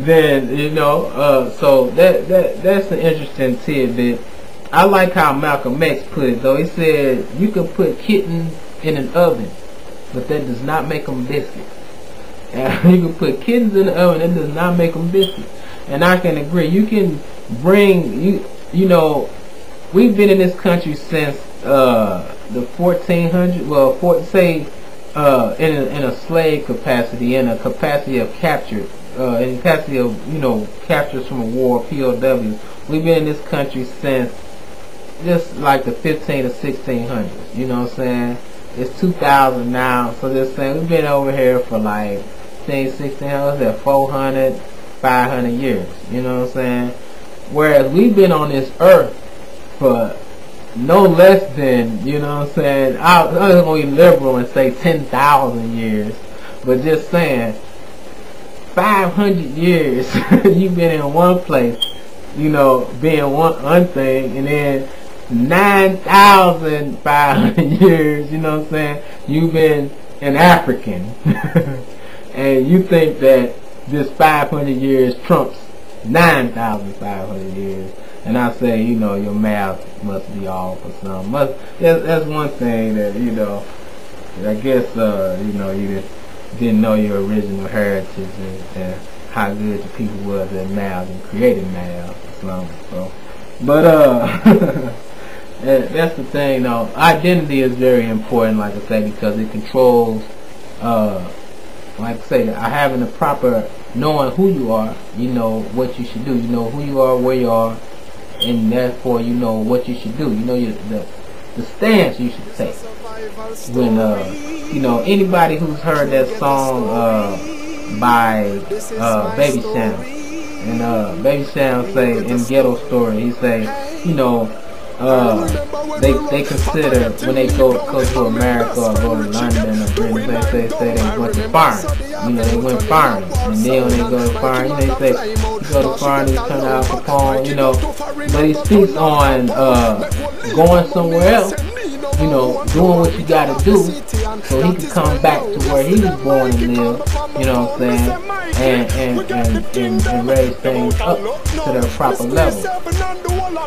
then so that's an interesting tidbit. I like how Malcolm X put it though. He said you can put kittens in an oven, but that does not make them biscuits. You can put kittens in the oven, that does not make them biscuits. And I can agree. You can bring we've been in this country since the 1400s. Well, in a slave capacity, in a capacity of capture, in capacity of captures from a war, POWs. We've been in this country since just like the 15 to 1600s. You know what I'm saying? It's 2000 now, so just saying we've been over here for like 1600, 400, 500 years. You know what I'm saying? Whereas we've been on this earth for no less than, you know what I'm saying, I'm going to be liberal and say 10,000 years, but just saying 500 years you've been in one place, being one thing, and then 9,500 years, you know what I'm saying, you've been an African. And you think that this 500 years trumps 9,500 years. And I say, your math must be off or something. That's one thing that, I guess, you didn't know your original heritage and how good the people was at math and creating math or something. So, but, that's the thing, though. Identity is very important, like I say, because it controls, like I say, having the proper, knowing who you are, you know what you should do. You know who you are, where you are, and therefore you know what you should do. You know the stance you should take. When anybody who's heard that song by Baby Sham, and Baby Sham say in Ghetto Story, he say, they consider when they go to America or go to London or Britain, they say they went to foreign. They went foreign, and then when they go to foreign, they say you go to foreign, you turn out Capone, but he speaks on going somewhere else, doing what you gotta do so he can come back to where he was born and live, you know what I'm saying, and raise things up to their proper level.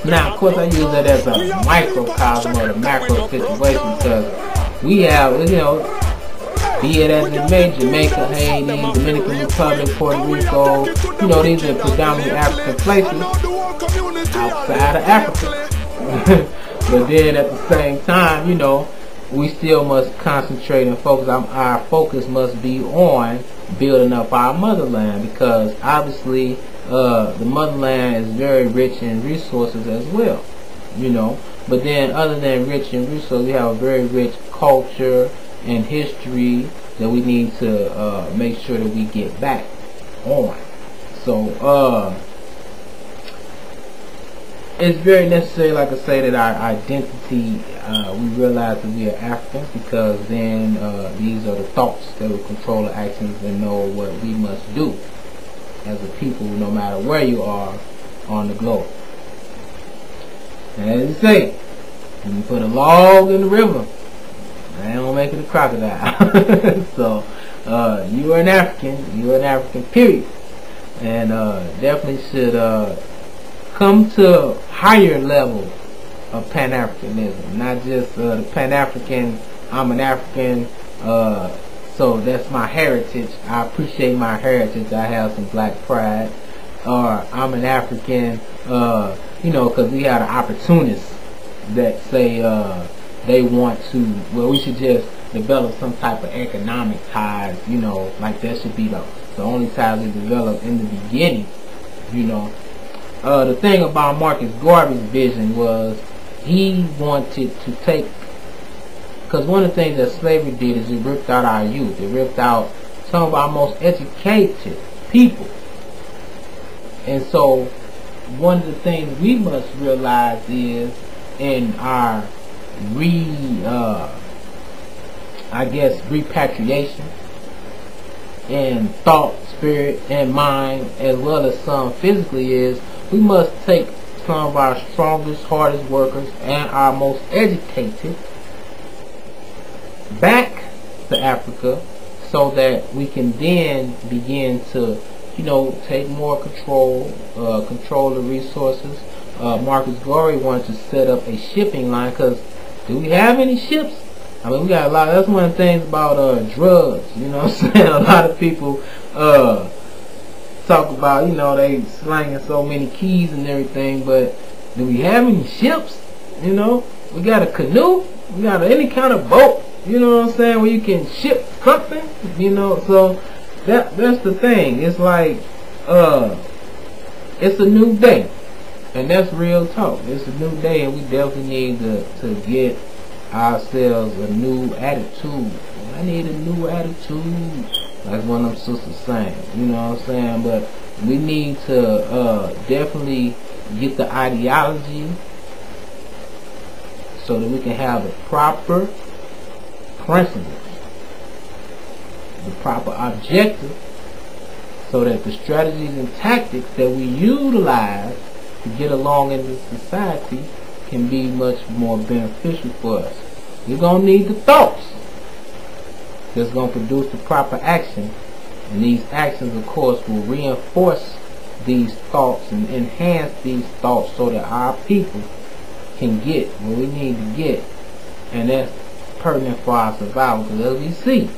Now, of course, I use that as a microcosm or a macro situation because we have, be it as it may, Jamaica, Haiti, Dominican Republic, Puerto Rico, these are predominantly African places outside of Africa. But then at the same time, we still must concentrate and focus. Our focus must be on building up our motherland because obviously the motherland is very rich in resources as well, But then other than rich in resources, we have a very rich culture and history that we need to make sure that we get back on. So it's very necessary, like I say, that our identity, we realize that we are Africans because then these are the thoughts that will control the actions and know what we must do as a people, no matter where you are on the globe. And as you say, when you put a log in the river, I ain't gonna make it a crocodile. So you are an African, period. And definitely should come to higher levels of Pan-Africanism, not just the Pan-African, I'm an African, so that's my heritage, I appreciate my heritage, I have some black pride, or I'm an African, because we have the opportunists that say they want to, well, we should just develop some type of economic ties, like that should be the only ties we develop in the beginning, The thing about Marcus Garvey's vision was he wanted to take, because one of the things that slavery did is it ripped out our youth, it ripped out some of our most educated people. And so one of the things we must realize is in our repatriation and thought, spirit, and mind, as well as some physically, is we must take some of our strongest, hardest workers and our most educated back to Africa so that we can then begin to you know, take more control of resources. Marcus Garvey wanted to set up a shipping line, because do we have any ships? I mean, we got a lot. That's one of the things about drugs, you know what I'm saying? A lot of people talk about, you know, they slanging so many keys and everything, but do we have any ships? You know, we got a canoe, we got any kind of boat, you know what I'm saying, where you can ship something, you know. So that's the thing. It's like it's a new day, and that's real talk. It's a new day, and we definitely need to get ourselves a new attitude. I need a new attitude. That's one of them sisters saying, you know what I'm saying? But we need to definitely get the ideology so that we can have the proper principles, the proper objective, so that the strategies and tactics that we utilize to get along in this society can be much more beneficial for us. We're going to need the thoughts that's going to produce the proper action, and these actions, of course, will reinforce these thoughts and enhance these thoughts so that our people can get what we need to get. And that's pertinent for our survival, because as we see,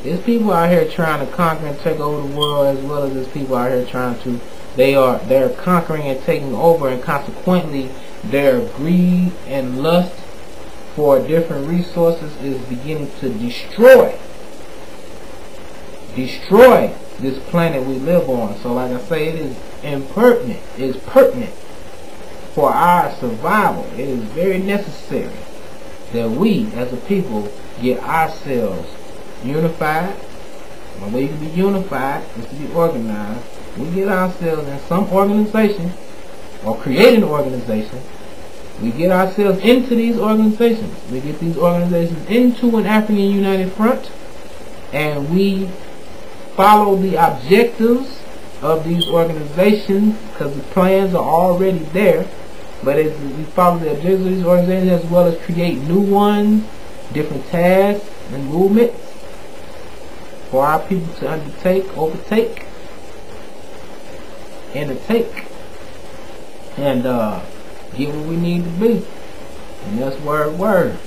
there's people out here trying to conquer and take over the world, as well as there's people out here trying to, they're conquering and taking over, and consequently their greed and lust for different resources is beginning to destroy this planet we live on. So like I say, it is impertinent, it is pertinent for our survival. It is very necessary that we as a people get ourselves unified. The way you can be unified is to be organized. We get ourselves in some organization, or create an organization. We get ourselves into these organizations. We get these organizations into an African United Front, and we follow the objectives of these organizations, because the plans are already there. But as we follow the objectives of these organizations, as well as create new ones, different tasks and movements for our people to undertake, overtake, undertake, and get where we need to be. And that's word.